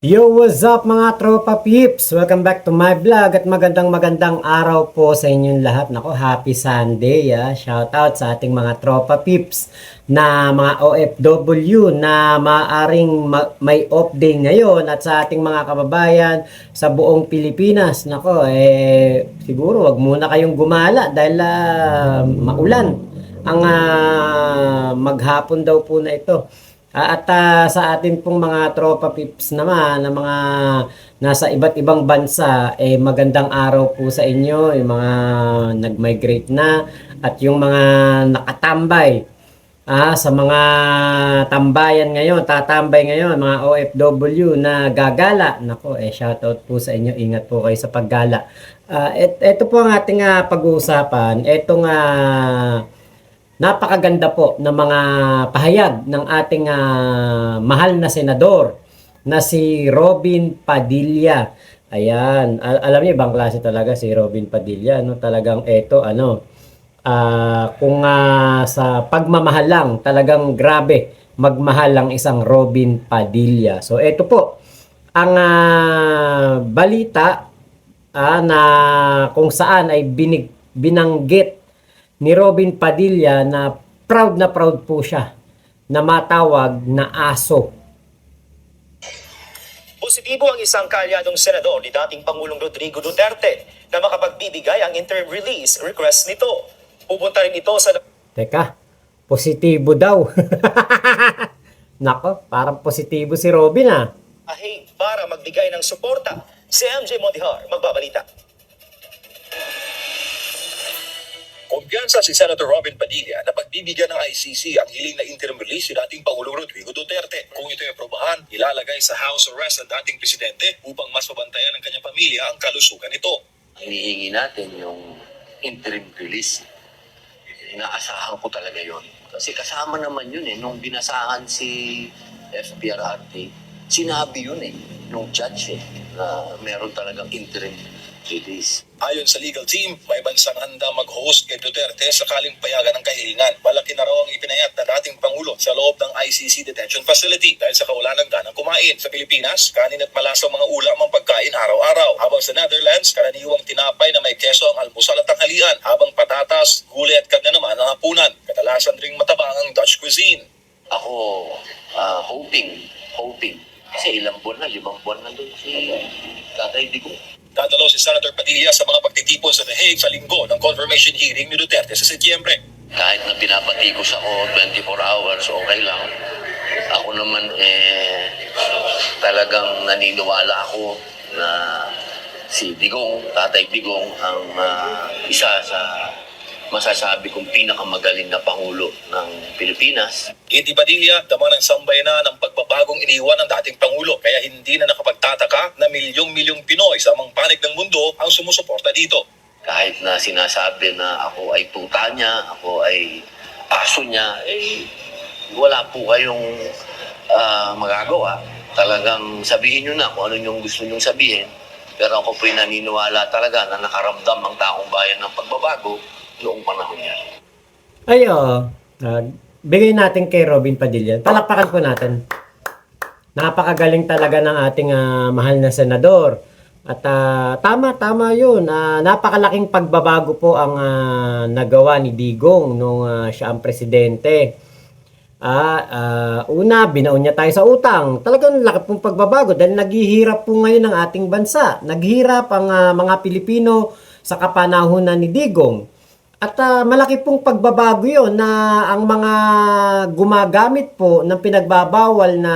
Yo, what's up mga tropa peeps? Welcome back to my vlog at magandang araw po sa inyong lahat. Nako, happy Sunday. Shout out sa ating mga tropa peeps na mga OFW na maaring may off day ngayon at sa ating mga kababayan sa buong Pilipinas. Nako, siguro wag muna kayong gumala dahil maulan ang maghapon daw po na ito. Sa atin pong mga tropa pips naman, na mga nasa iba't ibang bansa, magandang araw po sa inyo, yung mga nag-migrate na at yung mga nakatambay sa mga tambayan ngayon, tatambay ngayon, mga OFW na gagala. Nako, shoutout po sa inyo, ingat po kayo sa paggala. Ito po ang ating pag-uusapan, etong napakaganda po ng mga pahayag ng ating mahal na senador na si Robin Padilla. Ayan, alam niyo bang klase talaga si Robin Padilla, no? Talagang kung sa pagmamahal lang, talagang grabe magmahal ang isang Robin Padilla. So ito po ang balita na kung saan ay binanggit ni Robin Padilla na proud po siya na matawag na aso. Positibo ang isang kalyadong senador ni dating Pangulong Rodrigo Duterte na makapagbibigay ang interim release request nito. Pupunta rin ito sa... Teka, positibo daw. Nako, parang positibo si Robin ahing para magbigay ng suporta. Si MJ Mondihar magbabalita. Kumpiyansa si Senator Robin Padilla na pagbibigyan ng ICC ang hiling na interim release si dating Pangulong Rodrigo Duterte. Kung ito ay aprobahan, ilalagay sa house arrest ang dating presidente upang mas mabantayan ng kanyang pamilya ang kalusugan nito. Hinihingi natin yung interim release. Inaasahan ko talaga yon. Kasi kasama naman yun nung binasahan si FPRRT, sinabi yun nung judge na meron talagang interim release. Ayon sa legal team, may bansang handa mag-host kay Duterte sakaling payagan ng kahilingan. Malaki na raw ang ipinayat na dating Pangulo sa loob ng ICC detention facility dahil sa kawalan ng ganang kumain. Sa Pilipinas, kanin at malasang mga ulam ang pagkain araw-araw. Habang sa Netherlands, karaniwang tinapay na may keso ang almusal at tanghalian. Habang patatas, gulay at karne naman ang hapunan. Kadalasan ring matabang ang Dutch cuisine. Ako, hoping. Kasi ilang buwan na, 5 buwan na doon si Tatay Digong. Dadalo si Senator Padilla sa mga pagtitipon sa The Hague sa linggo ng confirmation hearing ni Duterte sa Setyembre. Kahit na pinapatikos ako 24 hours, okay lang. Ako naman talagang naniniwala ako na si Digong, Tatay Digong, ang isa sa masasabi kong pinakamagaling na Pangulo ng Pilipinas. Hindi Padilla, dama ng sambay na ng pagbabagong iniwan ng dating Pangulo. Kaya hindi na nakapagtataka na milyong-milyong Pinoy sa amang panig ng mundo ang sumusuporta dito. Kahit na sinasabi na ako ay tuta niya, ako ay aso niya, wala po kayong magagawa. Talagang sabihin nyo na kung ano yung gusto nyong sabihin. Pero ako po'y naniniwala talaga na nakaramdam ang taong bayan ng pagbabago noong panahon niya. Bigay natin kay Robin Padilla. Palakpakan po natin. Napakagaling talaga ng ating mahal na senador. At tama yun. Napakalaking pagbabago po ang nagawa ni Digong nung siya ang presidente. Una, binaon niya tayo sa utang. Talagang laki pong pagbabago dahil naghihirap po ngayon ang ating bansa. Naghihirap ang mga Pilipino sa kapanahunan ni Digong. At malaki pong pagbabago yun na ang mga gumagamit po ng pinagbabawal na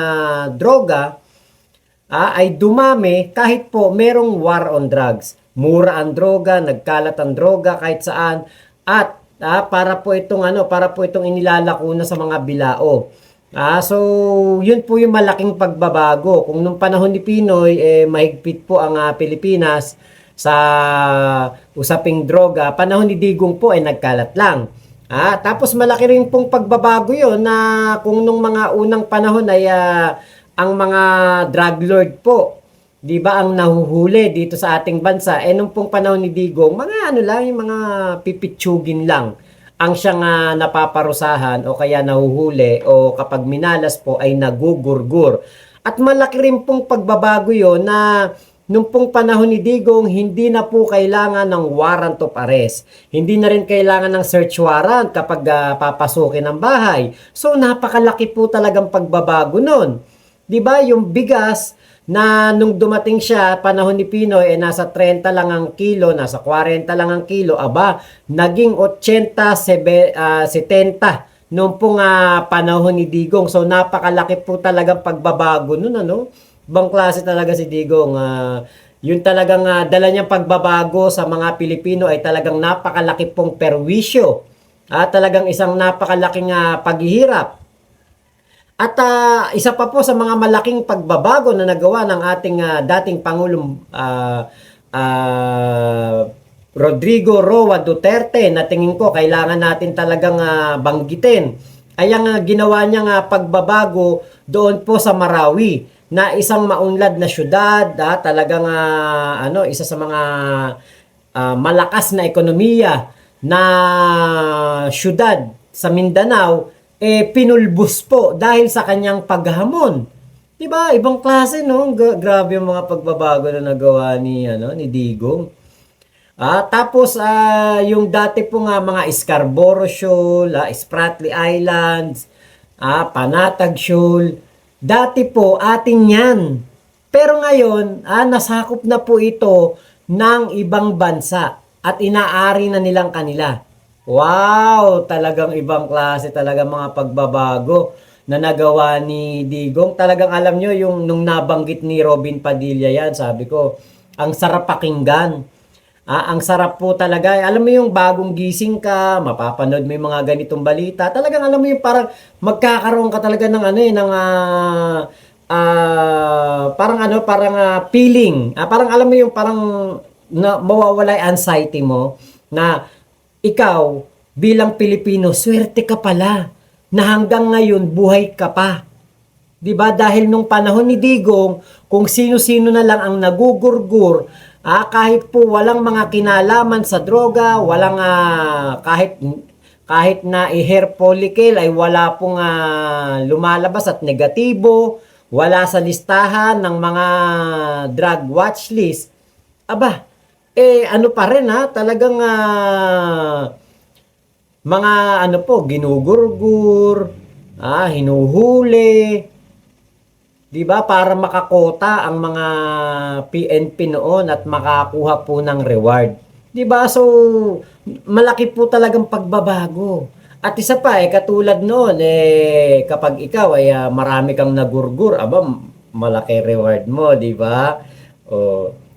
droga ay dumami kahit po merong war on drugs. Mura ang droga, nagkalat ang droga kahit saan at para po itong inilalako na sa mga bilao. So yun po yung malaking pagbabago. Kung nung panahon ni Pinoy mahigpit po ang Pilipinas sa usaping droga, panahon ni Digong po ay nagkalat lang. Tapos malaki rin pong pagbabago yun na kung nung mga unang panahon ay ang mga drug lord po, di ba, ang nahuhuli dito sa ating bansa. Nung pong panahon ni Digong, mga yung mga pipitsugin lang ang siyang napaparusahan o kaya nahuhuli o kapag minalas po ay nagugurgur. At malaki rin pong pagbabago yon na nung pong panahon ni Digong, hindi na po kailangan ng warrant of arrest. Hindi na rin kailangan ng search warrant kapag papasukin ng bahay. So napakalaki po talagang pagbabago nun. 'Di ba? Yung bigas na nung dumating siya, panahon ni Pinoy, nasa 30 lang ang kilo, nasa 40 lang ang kilo, aba, naging 80, 70 nung pong panahon ni Digong. So napakalaki po talagang pagbabago nun, ano? Ibang klase talaga si Digong. Yun talagang dala niyang pagbabago sa mga Pilipino ay talagang napakalaki pong perwisyo. Talagang isang napakalaking paghihirap. At isa pa po sa mga malaking pagbabago na nagawa ng ating dating Pangulong Rodrigo Roa Duterte, na tingin ko kailangan natin talagang banggitin, ay ang ginawa niyang pagbabago doon po sa Marawi, na isang maunlad na syudad, talagang isa sa mga malakas na ekonomiya na syudad sa Mindanao, pinulbos po dahil sa kanyang paghamon. 'Di ba? Ibang klase, no? Grabe yung mga pagbabago na nagawa ni Digong. Tapos yung dati po mga Scarborough Shoal, Spratly Islands, Panatag Shoal, dati po atin yan. Pero ngayon, nasakop na po ito ng ibang bansa at inaari na nilang kanila. Wow! Talagang ibang klase talaga mga pagbabago na nagawa ni Digong. Talagang alam nyo, yung nung nabanggit ni Robin Padilla yan, sabi ko, ang sarap pakinggan. Ang sarap po talaga. Alam mo yung bagong gising ka, mapapanood mo yung mga ganitong balita. Talagang alam mo yung parang magkakaroon ka talaga ng parang feeling. Parang alam mo yung parang mawawala yung anxiety mo na ikaw bilang Pilipino, swerte ka pala na hanggang ngayon buhay ka pa. 'Di ba? Dahil nung panahon ni Digong, kung sino-sino na lang ang nagugurgur, kahit po walang mga kinalaman sa droga, walang kahit na hair follicle ay wala pong lumalabas at negatibo, wala sa listahan ng mga drug watch list. Aba, ano pa rin talagang mga ginugurgur, hinuhuli, 'di ba, para makakota ang mga PNP noon at makakuha po ng reward. 'Di ba? So malaki po talagang pagbabago. At isa pa katulad noon kapag ikaw ay marami kang nagurgur, aba, malaki reward mo, 'di ba?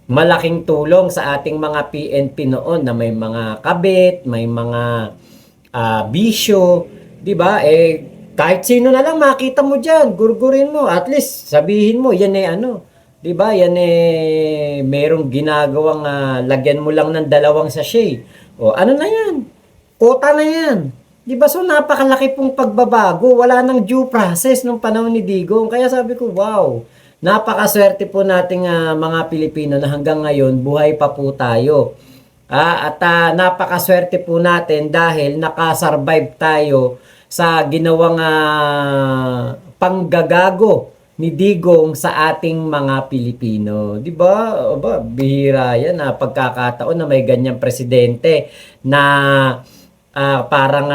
Malaking tulong sa ating mga PNP noon na may mga kabit, may mga bisyo, 'di ba? Kahit sino na lang makita mo diyan, gurgurin mo, at least sabihin mo yan 'di ba? Yan merong ginagawang lagyan mo lang ng 2 sachet. Ano na yan? Kota na yan. 'Di ba? So napakalaki pong pagbabago, wala nang due process nung panahon ni Digong. Kaya sabi ko, wow. Napakaswerte po nating mga Pilipino na hanggang ngayon buhay pa po tayo. At napakaswerte po natin dahil nakasurvive tayo sa ginawang panggagago ni Digong sa ating mga Pilipino. 'Di ba? Aba, bihira 'yan pagkakataon na may ganyang presidente na parang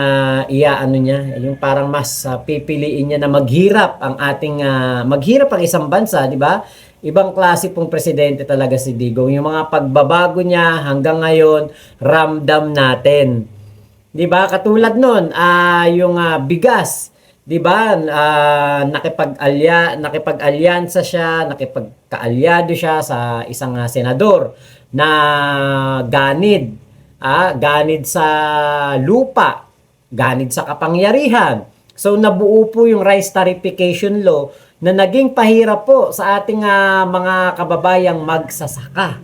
niya, yung parang mas pipiliin niya na maghirap ang maghirap ang isang bansa, 'di ba? Ibang klase pong presidente talaga si Digong. Yung mga pagbabago niya hanggang ngayon ramdam natin. 'Di ba? Katulad noon, yung bigas, 'di ba? Nakipag-alyansa siya, nakipagkaalyado siya sa isang senador na ganid, ganid sa lupa, ganid sa kapangyarihan. So nabuo po yung rice tariffication law na naging pahirap po sa ating mga kababayang magsasaka.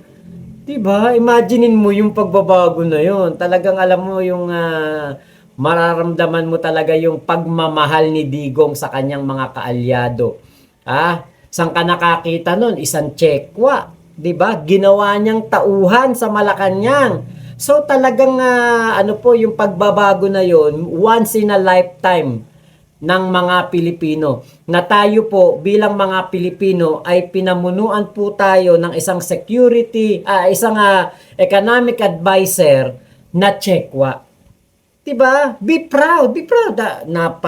'Di ba? Imaginein mo yung pagbabago na yun. Talagang alam mo yung mararamdaman mo talaga yung pagmamahal ni Digong sa kanyang mga kaalyado. Saan ka nakakita nun? Isang tsekwa, 'di ba? Ginawa niyang tauhan sa Malacanang. So talagang yung pagbabago na yun, once in a lifetime ng mga Pilipino. Na tayo po bilang mga Pilipino ay pinamunuan po tayo ng isang economic advisor na Chekwa. 'Di ba? Be proud, be proud na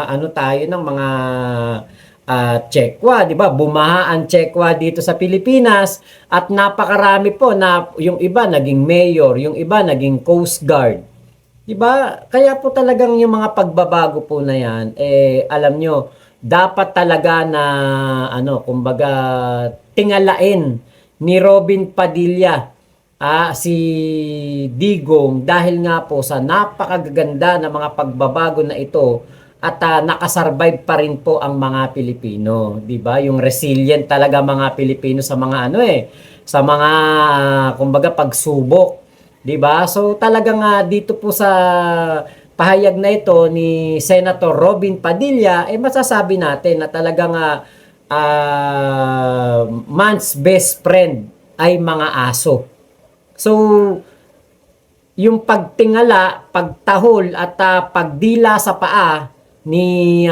ano tayo ng mga Chekwa, 'di ba? Bumaha ang Chekwa dito sa Pilipinas at napakarami po na yung iba naging mayor, yung iba naging Coast Guard. 'Di ba? Kaya po talagang yung mga pagbabago po na 'yan alam nyo, dapat talaga na kumbaga tingalain ni Robin Padilla si Digong dahil nga po sa napakaganda ng mga pagbabago na ito at nakasurvive pa rin po ang mga Pilipino, 'di ba? Yung resilient talaga mga Pilipino sa mga sa mga kumbaga pagsubok, 'di ba? So talagang dito po sa pahayag na ito ni Senator Robin Padilla masasabi natin na talagang man's best friend ay mga aso. So yung pagtingala, pagtahol at pagdila sa paa ni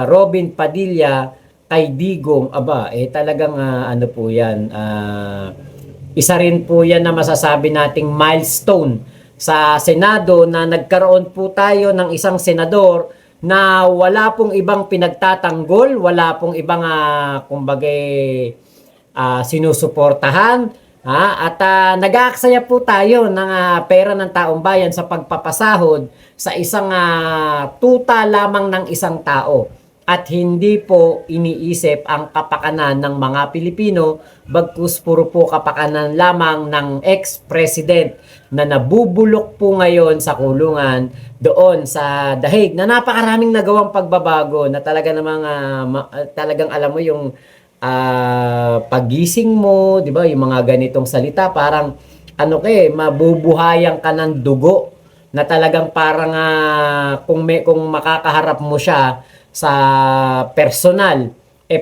Robin Padilla kay Digong, talagang ano po yan, isa rin po yan na masasabi nating milestone sa Senado na nagkaroon po tayo ng isang senador na wala pong ibang pinagtatanggol, wala pong ibang sinusuportahan. At nag-aaksaya po tayo ng pera ng taong bayan sa pagpapasahod sa isang tuta lamang ng isang tao at hindi po iniisip ang kapakanan ng mga Pilipino, bagkus puro po kapakanan lamang ng ex-president na nabubulok po ngayon sa kulungan doon sa The Hague na napakaraming nagawang pagbabago na talaga namang talagang alam mo yung pagising mo, 'di ba? Yung mga ganitong salita parang mabubuhayan ka ng dugo na talagang parang kung makakaharap mo siya sa personal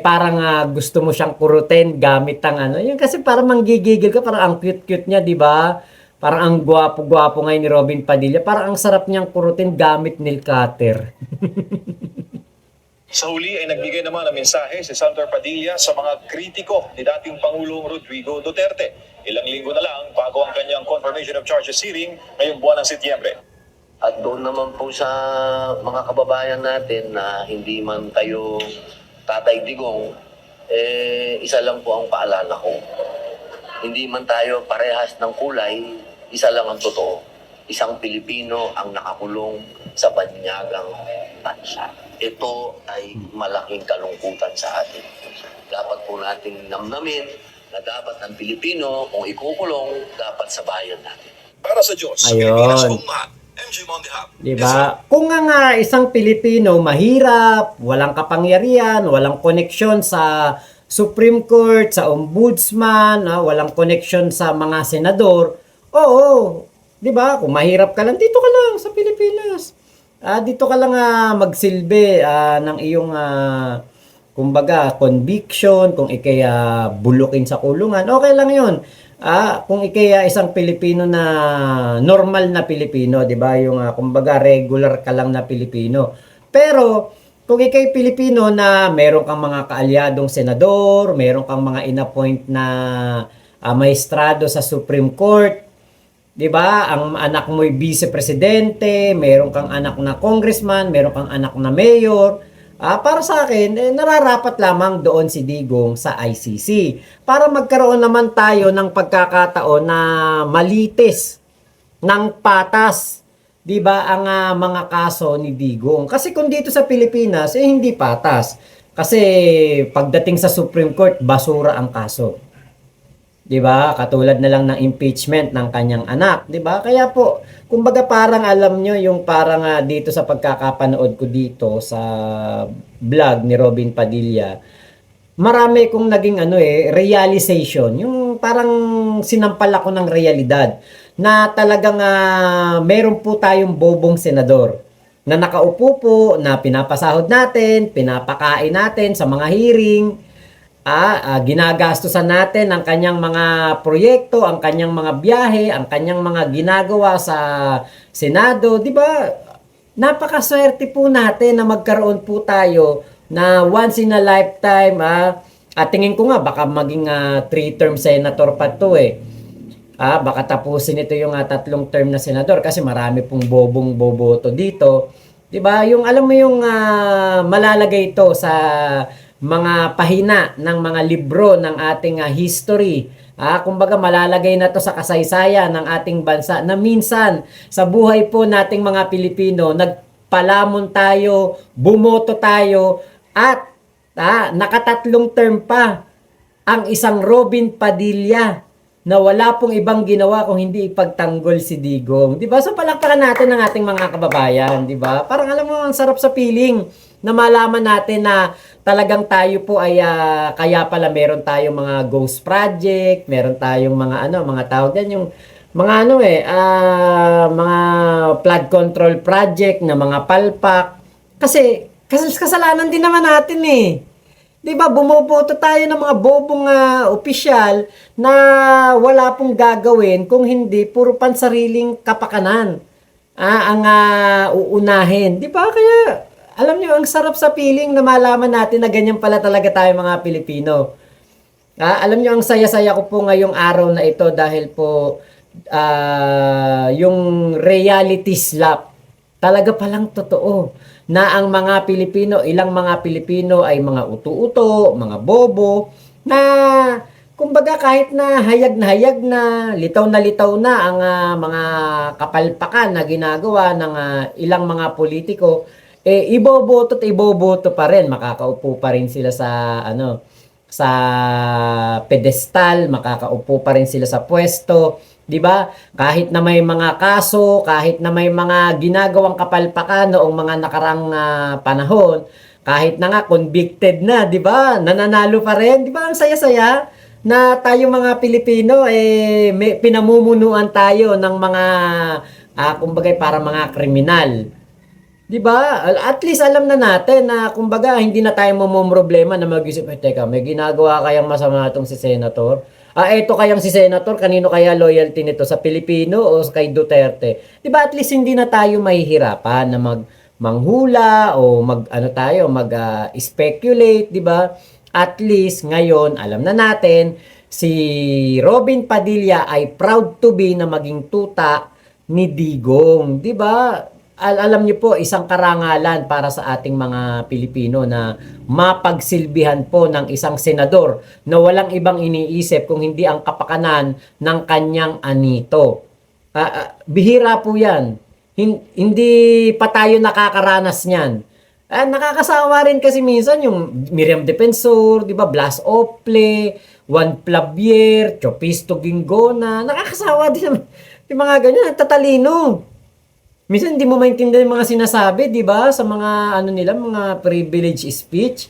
parang gusto mo siyang kurutin gamit ang yun kasi parang manggigigil ka, parang ang cute-cute niya, 'di ba? Parang ang gwapo-gwapo ngayon ni Robin Padilla, parang ang sarap niyang kurutin gamit nail cutter. Sa huli ay nagbigay naman ng mensahe si Senator Padilla sa mga kritiko ni dating Pangulong Rodrigo Duterte. Ilang linggo na lang bago ang kanyang confirmation of charges hearing ngayong buwan ng Setyembre. At doon naman po sa mga kababayan natin na hindi man kayo Tatay Digong, isa lang po ang paalala ko. Hindi man tayo parehas ng kulay, isa lang ang totoo. Isang Pilipino ang nakakulong sa banyagang bansa. Ito ay malaking kalungkutan sa atin. Dapat po nating namnamin na dapat ang Pilipino, kung ikukulong, dapat sa bayan natin. Para sa Diyos, sa Ayun. Pilipinas, kung mahal, MJ Mondihap. Diba? Kung nga isang Pilipino mahirap, walang kapangyarihan, walang koneksyon sa Supreme Court, sa Ombudsman, walang koneksyon sa mga senador, oo, diba? Kung mahirap ka lang, dito ka lang sa Pilipinas. Dito ka lang magsilbi ng iyong kumbaga conviction, kung ikay bulukin sa kulungan, okay lang yun. Kung ikay isang Pilipino na normal na Pilipino, 'di ba? Yung kumbaga regular ka lang na Pilipino. Pero kung ikay Pilipino na meron kang mga kaalyadong senador, meron kang mga inappoint na maestrado sa Supreme Court, 'di ba? Ang anak mo'y vice presidente, meron kang anak na congressman, meron kang anak na mayor. Para sa akin, nararapat lamang doon si Digong sa ICC para magkaroon naman tayo ng pagkakataon na malitis ng patas, 'di ba, ang mga kaso ni Digong. Kasi kung dito sa Pilipinas hindi patas. Kasi pagdating sa Supreme Court, basura ang kaso. 'Di ba? Katulad na lang ng impeachment ng kanyang anak, 'di ba? Kaya po, kumbaga parang alam nyo yung parang dito sa pagkakapanood ko dito sa vlog ni Robin Padilla, marami kong naging realization, yung parang sinampal ako ng realidad na talagang meron po tayong bobong senador na nakaupo po, na pinapasahod natin, pinapakain natin sa mga hearing, ginagastusan natin ang kanyang mga proyekto, ang kanyang mga biyahe, ang kanyang mga ginagawa sa Senado, 'di ba? napakaswerte po natin na magkaroon po tayo na once in a lifetime, at tingin ko nga baka maging 3-term senator pa to eh. Baka tapusin ito yung 3 term na senador kasi marami pong bobong boboto dito. 'Di ba? Yung alam mo yung malalagay ito sa mga pahina ng mga libro ng ating history. Kumbaga malalagay na to sa kasaysayan ng ating bansa na minsan sa buhay po nating mga Pilipino nagpalamon tayo, bumoto tayo at nakatatlong term pa ang isang Robin Padilla na wala pong ibang ginawa kung hindi ipagtanggol si Digong. 'Di ba? So palakpakan natin ang ating mga kababayan, 'di ba? Parang alam mo ang sarap sa feeling na malaman natin na talagang tayo po ay kaya pala meron tayong mga ghost project, meron tayong mga mga tawag diyan yung mga mga flood control project na mga palpak. Kasi kasalanan din naman natin eh. 'Di ba, bumoboto tayo ng mga bobong opisyal na wala pong gagawin kung hindi puro pansariling kapakanan ang uunahin. 'Di ba? Kaya alam niyo ang sarap sa feeling na malaman natin na ganyan pala talaga tayo mga Pilipino. Alam niyo ang saya-saya ko po ngayong araw na ito dahil po yung reality slap talaga palang totoo na ang mga Pilipino, ilang mga Pilipino ay mga uto-uto, mga bobo, na kumbaga kahit na hayag na litaw na ang mga kapalpakan na ginagawa ng ilang mga politiko, iboboto pa rin, makakaupo pa rin sila sa sa pedestal, makakaupo pa rin sila sa pwesto. 'Di ba? Kahit na may mga kaso, kahit na may mga ginagawang kapalpakan noong mga nakarang panahon, kahit na nga convicted na, 'di ba? Nananalo pa rin, 'di ba? Ang saya-saya na tayo mga Pilipino may pinamumunuan tayo ng mga kumbaga para mga kriminal. 'Di ba? At least alam na natin na kumbaga hindi na tayo mamomroblema na mag-isip, teka, may ginagawa kayang masama itong si Senator? Ito kayang si Senator, kanino kaya loyalty nito? Sa Pilipino o kay Duterte? 'Di ba? At least hindi na tayo mahihirapan na manghula o speculate, 'di ba? At least ngayon alam na natin si Robin Padilla ay proud to be na maging tuta ni Digong, 'di ba? Alam niyo po, isang karangalan para sa ating mga Pilipino na mapagsilbihan po ng isang senador na walang ibang iniisip kung hindi ang kapakanan ng kanyang anito. Bihira po yan. Hindi pa tayo nakakaranas niyan. Nakakasawa rin kasi minsan yung Miriam Defensor, di ba, Blas Ople, Juan Plavier, Chopisto Gingona, nakakasawa din yung mga ganyan, tatalino. Minsan hindi mo maintindihan yung mga sinasabi, 'di ba? Sa mga mga privilege speech.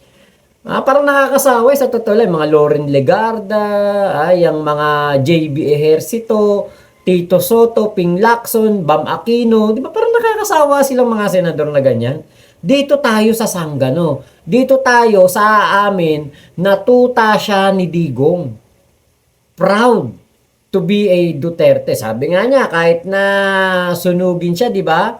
Parang nakakasawa sa totoo lang, mga Loren Legarda, yung mga JB Ejercito, Tito Soto, Ping Lacson, Bam Aquino, 'di ba? Parang nakakasawa silang mga senador na ganyan. Dito tayo sa Sangano. Dito tayo sa amin natuta siya ni Digong. Proud to be a Duterte. Sabi nga niya, kahit na sunugin siya, di ba?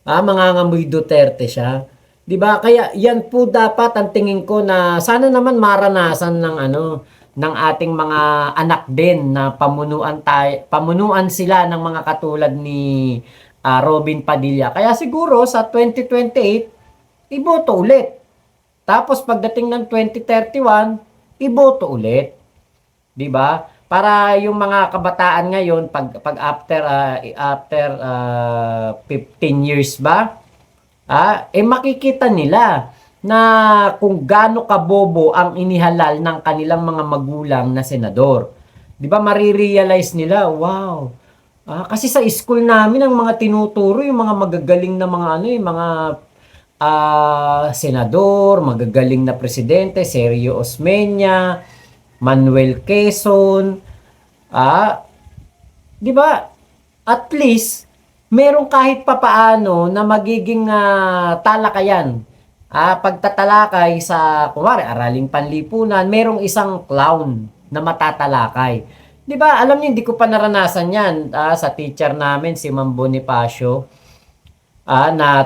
Mangangamoy Duterte siya. Di ba? Kaya yan po dapat ang tingin ko na sana naman maranasan ng ating mga anak din na pamunuan sila ng mga katulad ni Robin Padilla. Kaya siguro sa 2028, iboto ulit. Tapos pagdating ng 2031, iboto ulit. Di ba? Para yung mga kabataan ngayon pag after 15 years ba makikita nila na kung gaano kabobo ang inihalal ng kanilang mga magulang na senador. 'Di ba, marirealize nila, wow. Kasi sa school namin ang mga tinuturo yung mga magagaling na mga mga senador, magagaling na presidente, Sergio Osmeña, Manuel Quezon, 'di ba? At least meron kahit papaano na magiging talakayan. Pagtatalakay sa kumare araling panlipunan, merong isang clown na matatalakay. 'Di ba? Alam niyo, hindi ko pa naranasan 'yan sa teacher namin si Ma'am Bonifacio. na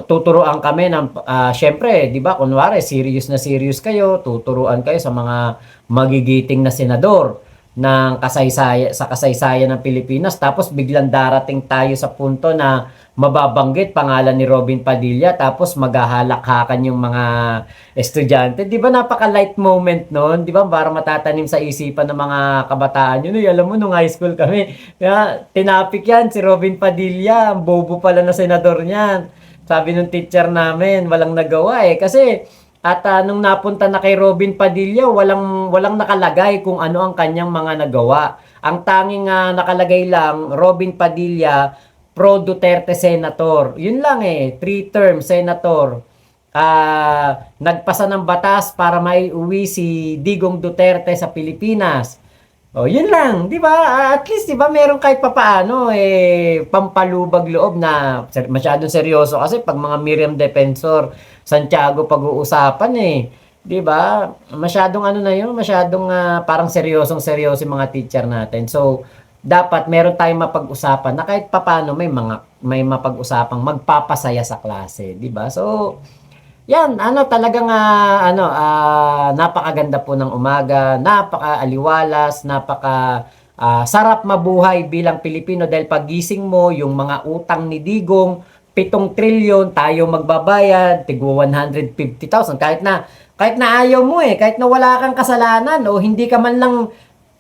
tuturuan kami ng syempre, 'di ba? Kunwari serious kayo, tuturuan kayo sa mga magigiting na senador ng kasaysayan ng Pilipinas, tapos biglang darating tayo sa punto na mababanggit pangalan ni Robin Padilla, tapos maghahalakhakan yung mga estudyante. 'Di ba napaka-light moment noon? 'Di ba? Para matatanim sa isipan ng mga kabataan yun. Uy, alam mo nung high school kami, kaya tinapik yan si Robin Padilla, ang bobo pala na senador niyan. Sabi nung teacher namin, walang nagawa eh kasi nung napunta na kay Robin Padilla, walang nakalagay kung ano ang kanyang mga nagawa. Ang tanging nakalagay lang, Robin Padilla, pro Duterte senator. Yun lang eh, 3-term senator. Nagpasa ng batas para maiuwi si Digong Duterte sa Pilipinas. Oh, yun lang, 'di ba? At least 'di ba meron kahit papaano pampalubag loob na masyadong seryoso kasi pag mga Miriam Defensor, Santiago pag-uusapan 'di ba? Masyadong ano na 'yun, masyadong parang seryosong-seryoso yung mga teacher natin. So, dapat meron tayong mapag-usapan na kahit papaano may mapag-usapang magpapasaya sa klase, 'di ba? So, yan, talagang napakaganda po ng umaga, napakaaliwalas, sarap mabuhay bilang Pilipino dahil pagising mo, yung mga utang ni Digong, 7 trilyon tayo magbabayad, tigwa 150,000 kahit na ayaw mo kahit na wala kang kasalanan o hindi ka man lang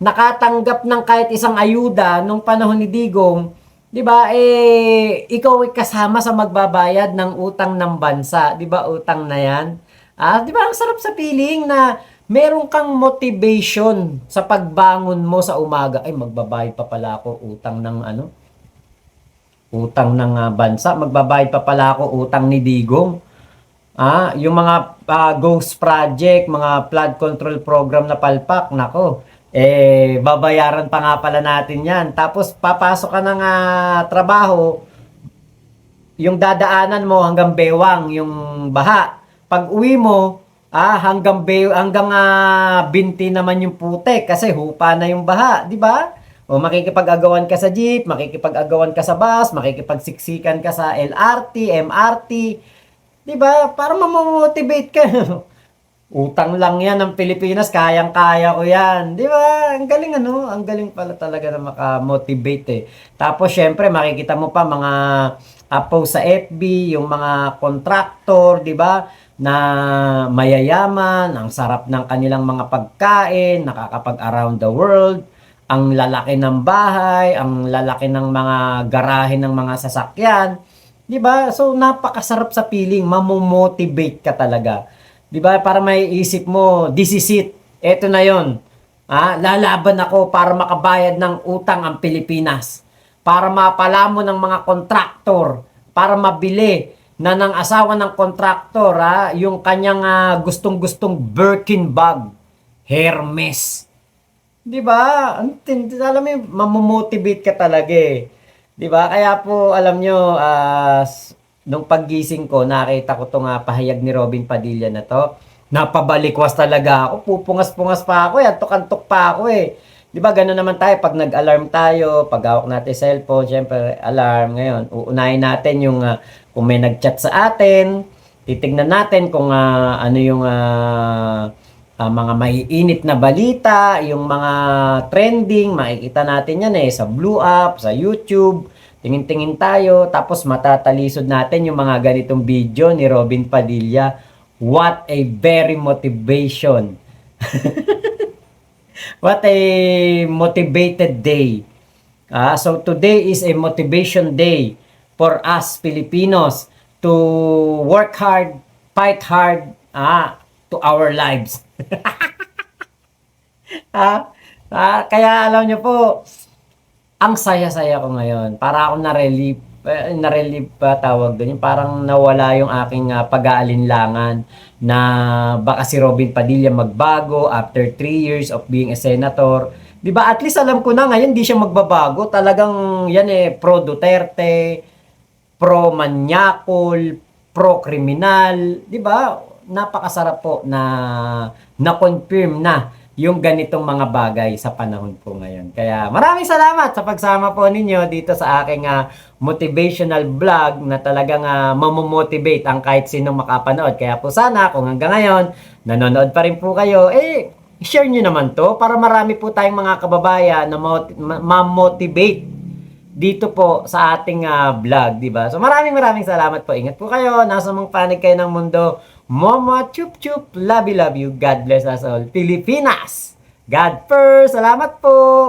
nakatanggap ng kahit isang ayuda nung panahon ni Digong. 'Di ba? Ikaw ay kasama sa magbabayad ng utang ng bansa, 'di ba? Utang na 'yan. 'Di ba? Ang sarap sa feeling na meron kang motivation sa pagbangon mo sa umaga. Ay, magbabayad pa pala ako utang ng utang ng bansa. Magbabayad pa pala ako utang ni Digong. Yung mga ghost project, mga flood control program na palpak, nako. Babayaran pa nga pala natin yan. Tapos, papasok ka ng trabaho, yung dadaanan mo hanggang bewang, yung baha. Pag uwi mo, hanggang binti naman yung putek kasi hupa na yung baha, di ba? O makikipag-agawan ka sa jeep, makikipag-agawan ka sa bus, makikipagsiksikan ka sa LRT, MRT, di ba? Para mamomotivate ka. Utang lang yan ng Pilipinas, kayang-kaya ko yan. Di ba? Ang galing ang galing pala talaga na makamotivate Tapos syempre makikita mo pa mga post sa FB, yung mga contractor, di ba? Na mayayaman, ang sarap ng kanilang mga pagkain, nakakapag around the world, ang lalaki ng bahay, ang lalaki ng mga garahe ng mga sasakyan. Di ba? So napakasarap sa feeling, mamomotivate ka talaga. 'Di ba? Para may isip mo, this is it. Ito na 'yon. Lalaban ako para makabayad ng utang ang Pilipinas. Para mapala mo ng mga kontraktor, para mabili na ng asawa ng kontraktor, yung kanyang gustong-gustong Birkin bag, Hermes. 'Di ba? Alam mo, mamomotivate ka talaga 'Di ba? Kaya po alam nyo, nung paggising ko, nakita ko itong pahayag ni Robin Padilla na to. Napabalikwas talaga ako. Pupungas-pungas pa ako Antok-antok pa ako Di ba gano'n naman tayo pag nag-alarm tayo, pag hawak natin cellphone, syempre alarm. Ngayon, uunahin natin yung kung may nag-chat sa atin, titignan natin kung ano yung mga maiinit na balita, yung mga trending, makikita natin yan sa Blue App, sa YouTube. Tingin-tingin tayo, tapos matatalisod natin yung mga ganitong video ni Robin Padilla. What a very motivation. What a motivated day. So today is a motivation day for us Filipinos to work hard, fight hard to our lives. Kaya alam nyo po, ang saya-saya ko ngayon. Para ako na-relieve pa tawag doon. Yung parang nawala yung aking pag-aalinlangan na baka si Robin Padilla magbago after 3 years of being a senator. 'Di ba? At least alam ko na ngayon hindi siya magbabago. Talagang yan pro Duterte, pro manyakol, pro kriminal, 'di ba? Napakasarap po na confirm na yung ganitong mga bagay sa panahon po ngayon. Kaya maraming salamat sa pagsama po ninyo dito sa aking motivational vlog na talagang mamomotivate ang kahit sinong makapanood. Kaya po sana kung hanggang ngayon nanonood pa rin po kayo, share nyo naman to para marami po tayong mga kababayan na ma-motivate dito po sa ating vlog, di ba? So maraming salamat po. Ingat po kayo. Nasa mong panig kayo ng mundo. Mama chup chup. Love you, love you. God bless us all. Pilipinas. God first. Salamat po.